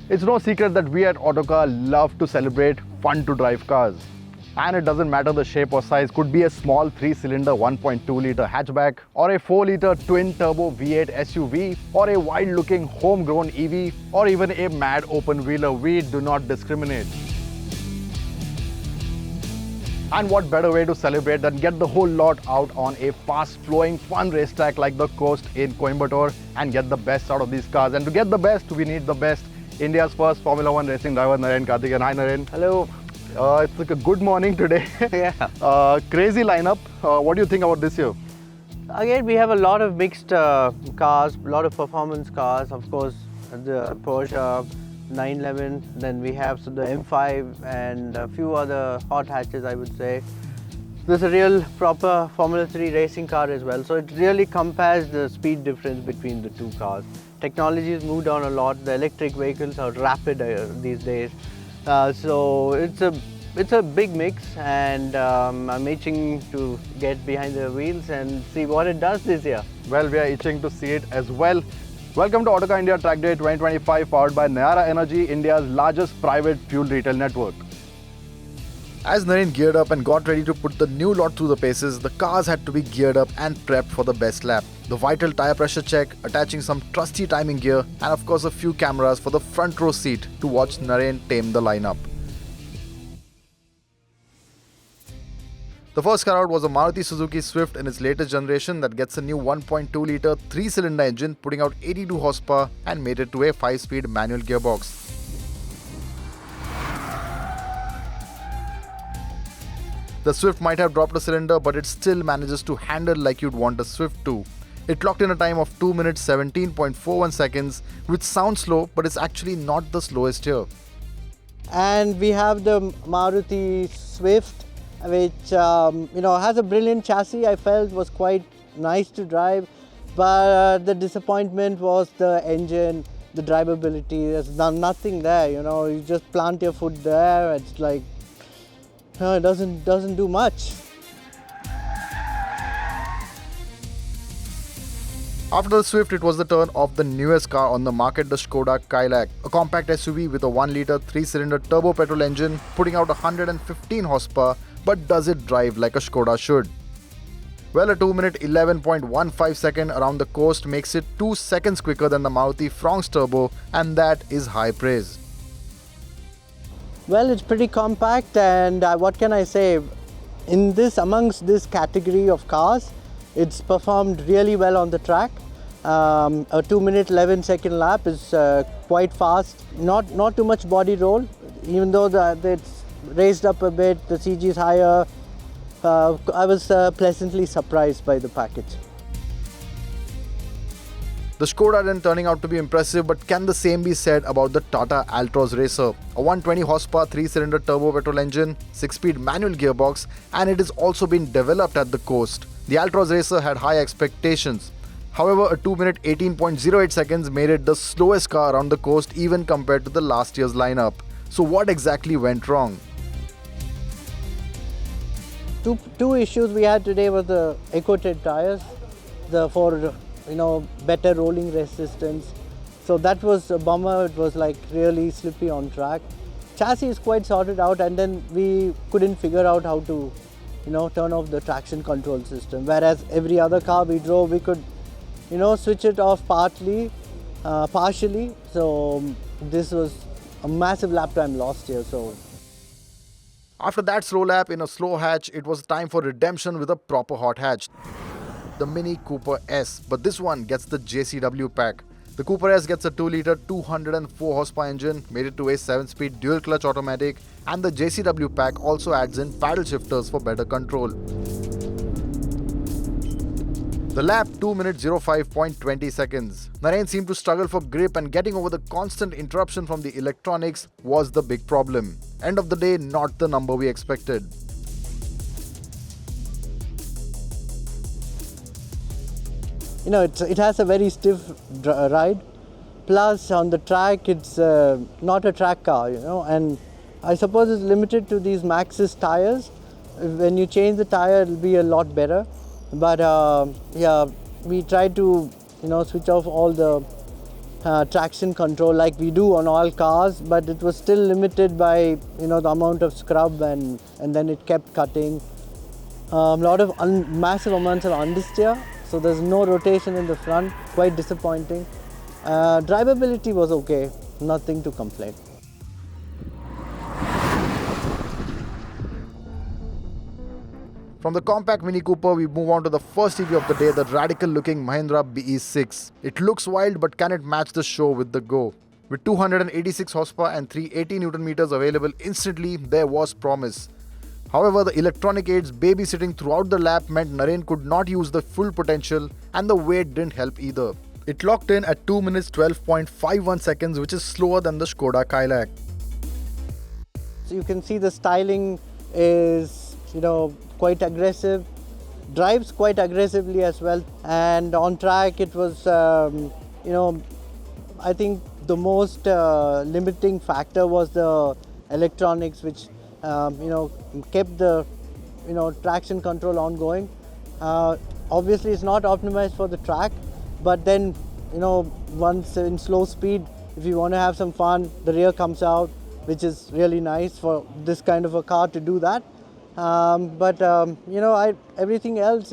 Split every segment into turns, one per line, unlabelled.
It's no secret that we at Autocar love to celebrate fun to drive cars. And it doesn't matter the shape or size, could be a small 3-cylinder 1.2-litre hatchback, or a 4-litre twin-turbo V8 SUV, or a wild-looking homegrown EV, or even a mad open-wheeler. We do not discriminate. And what better way to celebrate than get the whole lot out on a fast-flowing, fun racetrack like the CoASTT in Coimbatore and get the best out of these cars. And to get the best, we need the best. India's first Formula 1 racing driver, Narain Karthikeyan. Hi, Narain.
Hello.
It's like a good morning today.
Yeah.
Crazy lineup. What do you think about this year?
Again, we have a lot of mixed cars, a lot of performance cars. Of course, the Porsche 911, then we have the M5 and a few other hot hatches, I would say. There's a real proper Formula 3 racing car as well. So it really compares the speed difference between the two cars. Technology has moved on a lot. The electric vehicles are rapid these days. So it's a big mix, and I'm itching to get behind the wheels and see what it does this year.
Well, we are itching to see it as well. Welcome to Autocar India Track Day 2025, powered by Nayara Energy, India's largest private fuel retail network. As Narain geared up and got ready to put the new lot through the paces, the cars had to be geared up and prepped for the best lap. The vital tyre pressure check, attaching some trusty timing gear, and of course a few cameras for the front row seat to watch Narain tame the lineup. The first car out was a Maruti Suzuki Swift in its latest generation that gets a new 1.2-litre 3-cylinder engine, putting out 82 horsepower and made it to a 5-speed manual gearbox. The Swift might have dropped a cylinder, but it still manages to handle like you'd want a Swift to. It clocked in a time of 2 minutes 17.41 seconds, which sounds slow, but it's actually not the slowest here.
And we have the Maruti Swift, which has a brilliant chassis. I felt was quite nice to drive, but the disappointment was the engine, the drivability. There's nothing there. You just plant your foot there. It's like it doesn't do much.
After the Swift, it was the turn of the newest car on the market, the Skoda Kylaq, a compact SUV with a 1-litre 3-cylinder turbo petrol engine, putting out 115 horsepower, but does it drive like a Skoda should? Well, a 2 minute 11.15 second around the coast makes it 2 seconds quicker than the Maruti Front's turbo, and that is high praise.
Well, it's pretty compact, and what can I say? Amongst this category of cars, it's performed really well on the track. A 2 minute 11-second lap is quite fast. Not too much body roll, even though it's raised up a bit. The CG is higher. I was pleasantly surprised by the package.
The Skoda then turning out to be impressive, but can the same be said about the Tata Altroz Racer? A 120 horsepower 3-cylinder turbo petrol engine, 6-speed manual gearbox, and it is also been developed at the coast. The Altroz Racer had high expectations. However, a 2 minute 18.08 seconds made it the slowest car around the coast even compared to the last year's lineup. So what exactly went wrong?
Two issues we had today were the EcoTread tires, for better rolling resistance. So that was a bummer. It was like really slippy on track. Chassis is quite sorted out, and then we couldn't figure out how to turn off the traction control system. Whereas every other car we drove, we could switch it off partially. So this was a massive lap time lost here. So
after that slow lap in a slow hatch, it was time for redemption with a proper hot hatch. The Mini Cooper S, but this one gets the JCW pack. The Cooper S gets a 2-litre 204 horsepower engine, made it to a 7-speed dual clutch automatic, and the JCW pack also adds in paddle shifters for better control. The lap 2 minutes 05.20 seconds. Narain seemed to struggle for grip, and getting over the constant interruption from the electronics was the big problem. End of the day, not the number we expected.
It has a very stiff ride. Plus, on the track, it's not a track car, and I suppose it's limited to these Maxxis tires. When you change the tire, it'll be a lot better. But we tried to, switch off all the traction control like we do on all cars, but it was still limited by the amount of scrub, and then it kept cutting. A lot of massive amounts of understeer, so there's no rotation in the front, quite disappointing. Drivability was okay, nothing to complain.
From the compact Mini Cooper, we move on to the first EV of the day, the radical-looking Mahindra BE6. It looks wild, but can it match the show with the go? With 286 horsepower and 380 Newton meters available instantly, there was promise. However, the electronic aids babysitting throughout the lap meant Narain could not use the full potential, and the weight didn't help either. It locked in at 2 minutes 12.51 seconds, which is slower than the Skoda Kylaq.
So you can see the styling is quite aggressive, drives quite aggressively as well, and on track it was I think the most limiting factor was the electronics, which kept the traction control ongoing. Obviously it's not optimized for the track, but then once in slow speed, if you want to have some fun, the rear comes out, which is really nice for this kind of a car to do that. Everything else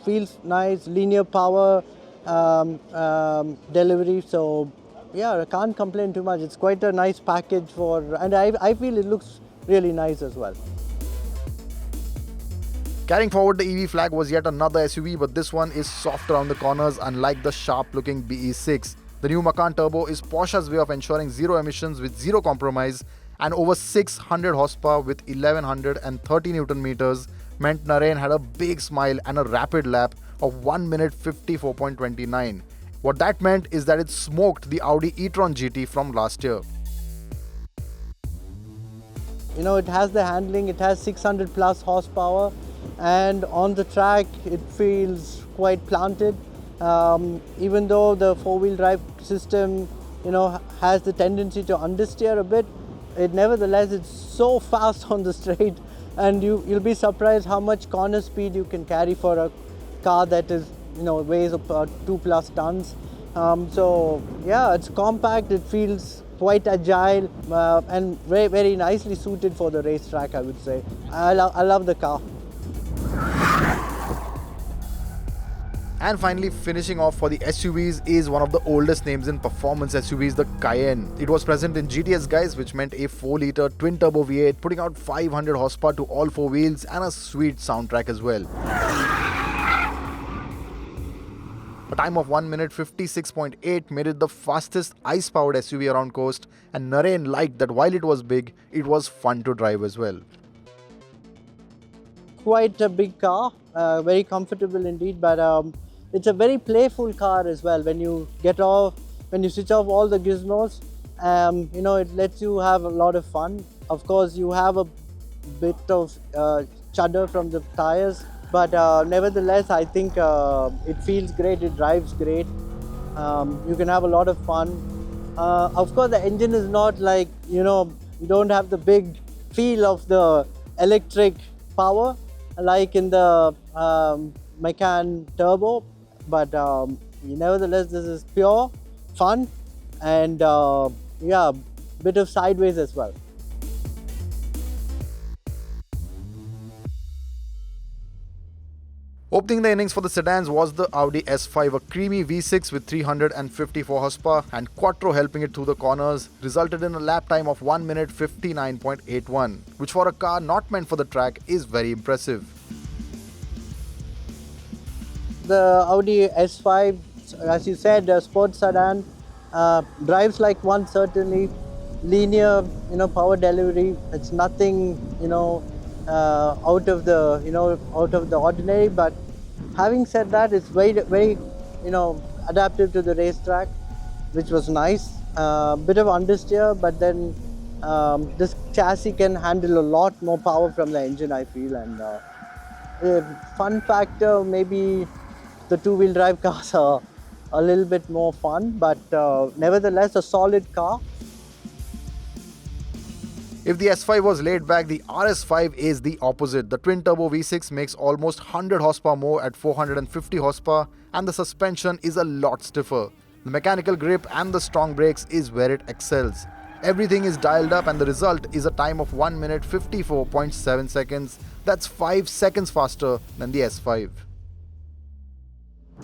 feels nice, linear power delivery, so yeah, I can't complain too much. It's quite a nice package and I feel it looks really nice as well.
Carrying forward the EV flag was yet another SUV, but this one is soft around the corners, unlike the sharp-looking BE6. The new Macan Turbo is Porsche's way of ensuring zero emissions with zero compromise, and over 600 horsepower with 1130 Newton meters meant Narain had a big smile and a rapid lap of 1 minute 54.29. What that meant is that it smoked the Audi e-tron GT from last year.
It has the handling, it has 600 plus horsepower, and on the track it feels quite planted. Even though the four-wheel drive system has the tendency to understeer a bit, nevertheless it's so fast on the straight, and you'll be surprised how much corner speed you can carry for a car that is weighs about 2+ tons. So yeah, it's compact, it feels quite agile, and very, very nicely suited for the racetrack, I would say. I love the car.
And finally, finishing off for the SUVs is one of the oldest names in performance SUVs, the Cayenne. It was present in GTS, guys, which meant a 4-litre twin-turbo V8, putting out 500 horsepower to all four wheels and a sweet soundtrack as well. A time of 1 minute 56.8 made it the fastest ICE-powered SUV around coast, and Narain liked that while it was big, it was fun to drive as well.
Quite a big car, very comfortable indeed, but it's a very playful car as well. When you switch off all the gizmos, it lets you have a lot of fun. Of course, you have a bit of chudder from the tires, but nevertheless, I think it feels great, it drives great. You can have a lot of fun. Of course, the engine is not like, you don't have the big feel of the electric power like in the Macan Turbo, but nevertheless this is pure fun, and yeah, bit of sideways as well.
Opening the innings for the sedans was the Audi S5, a creamy V6 with 354 horsepower, and Quattro helping it through the corners resulted in a lap time of 1 minute 59.81, which for a car not meant for the track is very impressive.
The Audi S5, as you said, a sports sedan, drives like one, certainly. Linear, power delivery. It's nothing, out of the ordinary. But having said that, it's very, very, adaptive to the racetrack, which was nice. Bit of understeer, but then this chassis can handle a lot more power from the engine, I feel. And fun factor, maybe the two-wheel drive cars are a little bit more fun, but nevertheless a solid car.
If the S5 was laid back, the RS5 is the opposite. The twin-turbo V6 makes almost 100 horsepower more at 450 horsepower, and the suspension is a lot stiffer. The mechanical grip and the strong brakes is where it excels. Everything is dialed up and the result is a time of 1 minute 54.7 seconds. That's 5 seconds faster than the S5.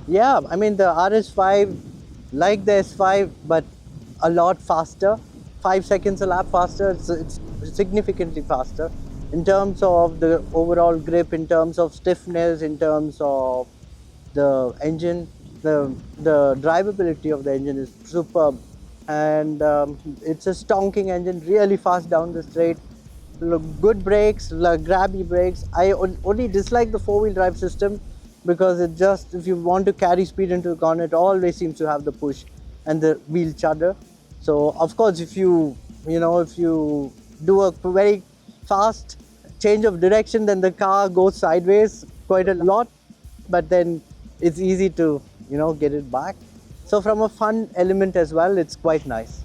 Yeah, I mean the RS5, like the S5, but a lot faster. 5 seconds a lap faster. It's significantly faster in terms of the overall grip, in terms of stiffness, in terms of the engine. The drivability of the engine is superb, and it's a stonking engine, really fast down the straight. Good brakes, grabby brakes. I only dislike the four-wheel drive system because it just, if you want to carry speed into the corner, it always seems to have the push and the wheel shudder. So of course, if you do a very fast change of direction, then the car goes sideways quite a lot, but then it's easy to get it back. So from a fun element as well, it's quite nice.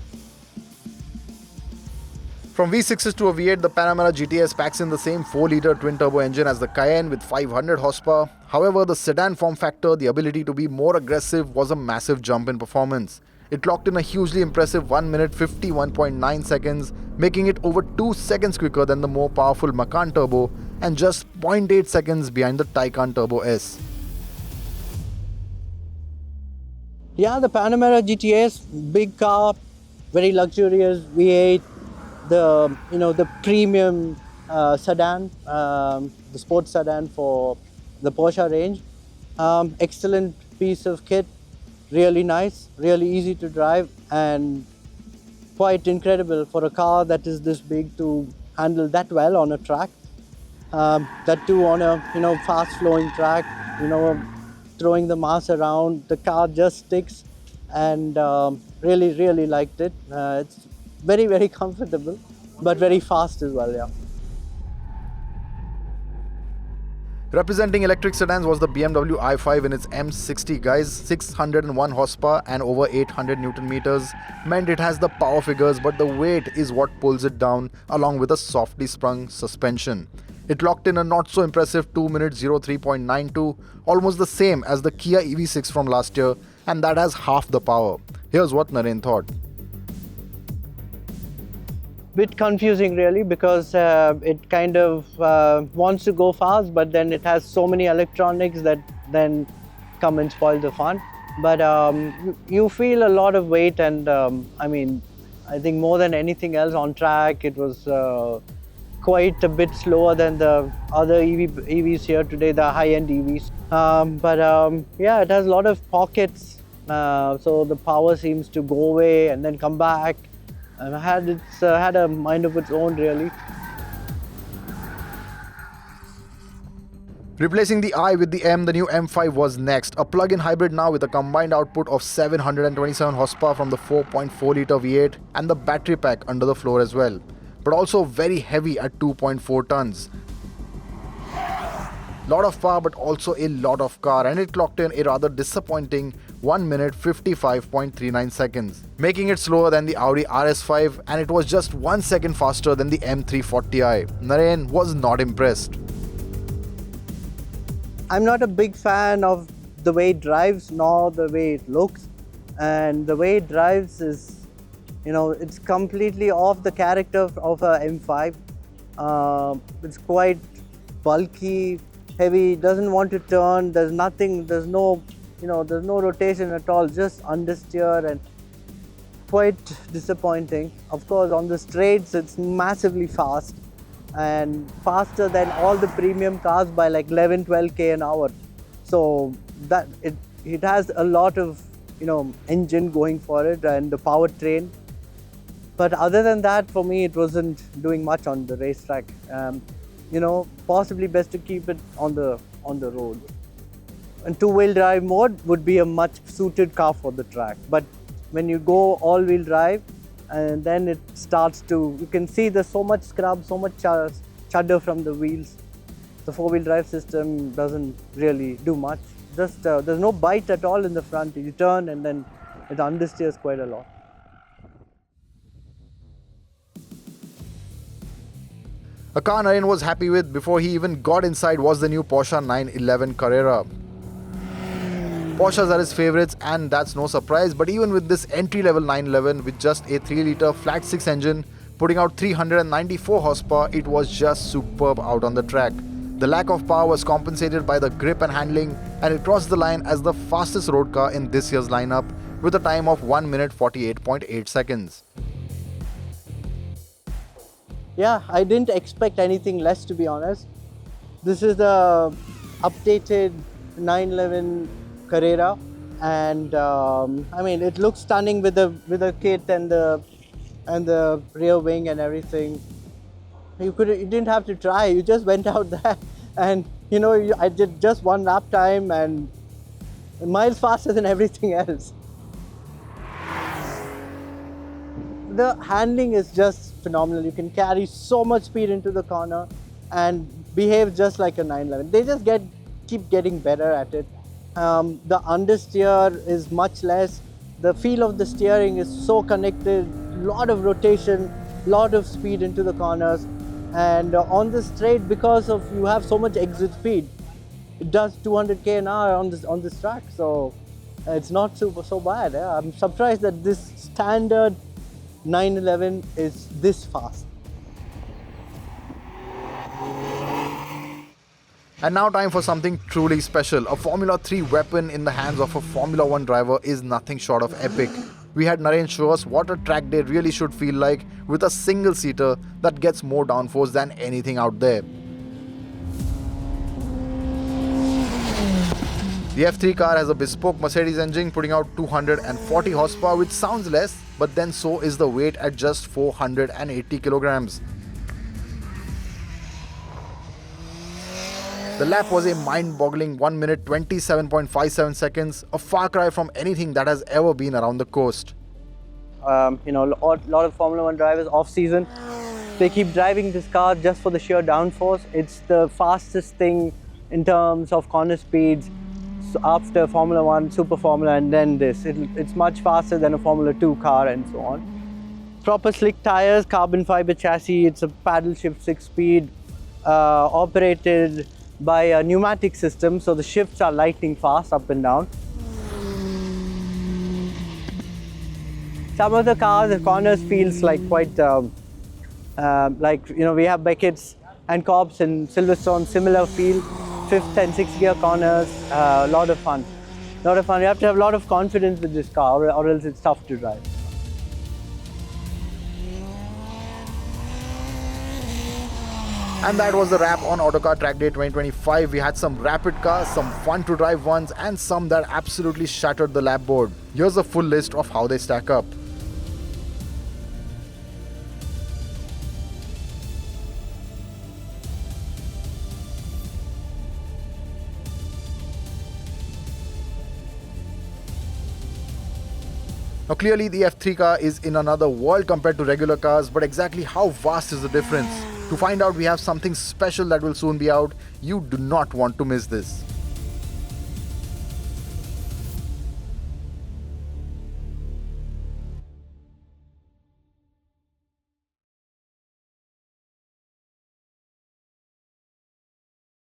From V6s to a V8, the Panamera GTS packs in the same 4-litre twin-turbo engine as the Cayenne with 500 horsepower. However, the sedan form factor, the ability to be more aggressive, was a massive jump in performance. It clocked in a hugely impressive 1 minute 51.9 seconds, making it over 2 seconds quicker than the more powerful Macan turbo and just 0.8 seconds behind the Taycan Turbo S.
Yeah, the Panamera GTS, big car, very luxurious V8. The premium sedan, the sports sedan for the Porsche range. Excellent piece of kit, really nice, really easy to drive, and quite incredible for a car that is this big to handle that well on a track. That too on a fast flowing track, throwing the mass around, the car just sticks, and really liked it. It's very comfortable, but very fast as well, yeah.
Representing electric sedans was the BMW i5 in its M60, guys. 601 horsepower and over 800 Newton meters meant it has the power figures, but the weight is what pulls it down, along with a softly sprung suspension. It locked in a not so impressive 2 minutes 03.92, almost the same as the Kia EV6 from last year, and that has half the power. Here's what Narain thought.
Bit confusing really, because it kind of wants to go fast, but then it has so many electronics that then come and spoil the fun. But you feel a lot of weight, and I think more than anything else on track, it was quite a bit slower than the other EVs here today, the high-end EVs. Yeah, it has a lot of pockets, so the power seems to go away and then come back. And had a mind of its own, really.
Replacing the I with the M, the new M5 was next. A plug-in hybrid now with a combined output of 727 horsepower from the 4.4-litre V8 and the battery pack under the floor as well. But also very heavy at 2.4 tons. Lot of power, but also a lot of car, and it clocked in a rather disappointing 1 minute 55.39 seconds, making it slower than the Audi RS5, and it was just 1 second faster than the M340i. Narain was not impressed.
I'm not a big fan of the way it drives, nor the way it looks, and the way it drives is, it's completely off the character of a M5. It's quite bulky, heavy, doesn't want to turn, there's no rotation at all, just understeer, and quite disappointing. Of course, on the straights, it's massively fast and faster than all the premium cars by like 11-12k an hour. So that it has a lot of engine going for it and the powertrain. But other than that, for me, it wasn't doing much on the racetrack. Possibly best to keep it on the road. And two-wheel drive mode would be a much suited car for the track. But when you go all-wheel drive, and then it starts to, you can see there's so much scrub, so much shudder from the wheels. The four-wheel drive system doesn't really do much. Just there's no bite at all in the front. You turn and then it understeers quite a lot.
A car Narain was happy with before he even got inside was the new Porsche 911 Carrera. Porsches are his favorites, and that's no surprise, but even with this entry-level 911 with just a 3-litre flat 6 engine, putting out 394 horsepower, it was just superb out on the track. The lack of power was compensated by the grip and handling, and it crossed the line as the fastest road car in this year's lineup with a time of 1 minute 48.8 seconds.
Yeah, I didn't expect anything less, to be honest. This is the updated 911 Carrera, and I mean, it looks stunning with the kit and the rear wing and everything. You didn't have to try. You just went out there, and I did just one lap time and miles faster than everything else. The handling is just phenomenal. You can carry so much speed into the corner and behave just like a 911. They just keep getting better at it. The understeer is much less. The feel of the steering is so connected, lot of rotation, lot of speed into the corners. And on the straight, because of you have so much exit speed, it does 200k an hour on this track. So it's not so bad. Yeah? I'm surprised that this standard 911 is this fast.
And now time for something truly special. A Formula 3 weapon in the hands of a Formula 1 driver is nothing short of epic. We had Narain show us what a track day really should feel like with a single-seater that gets more downforce than anything out there. The F3 car has a bespoke Mercedes engine putting out 240 horsepower, which sounds less, but then so is the weight at just 480 kilograms. The lap was a mind-boggling 1 minute 27.57 seconds, a far cry from anything that has ever been around the coast.
A lot of Formula 1 drivers off-season, they keep driving this car just for the sheer downforce. It's the fastest thing in terms of corner speeds after Formula 1, Super Formula, and then this. It's much faster than a Formula 2 car and so on. Proper slick tires, carbon fiber chassis. It's a paddle shift 6-speed, operated by a pneumatic system, so the shifts are lightning fast up and down. Some of the cars, the corners feels like quite we have Beckett's and Cobb's and Silverstone, similar feel. 5th and 6th gear corners, a lot of fun. You have to have a lot of confidence with this car, or else it's tough to drive.
And that was the wrap on Autocar Track Day 2025. We had some rapid cars, some fun to drive ones, and some that absolutely shattered the lap board. Here's a full list of how they stack up. Now clearly the F3 car is in another world compared to regular cars, but exactly how vast is the difference? To find out, we have something special that will soon be out. You do not want to miss this.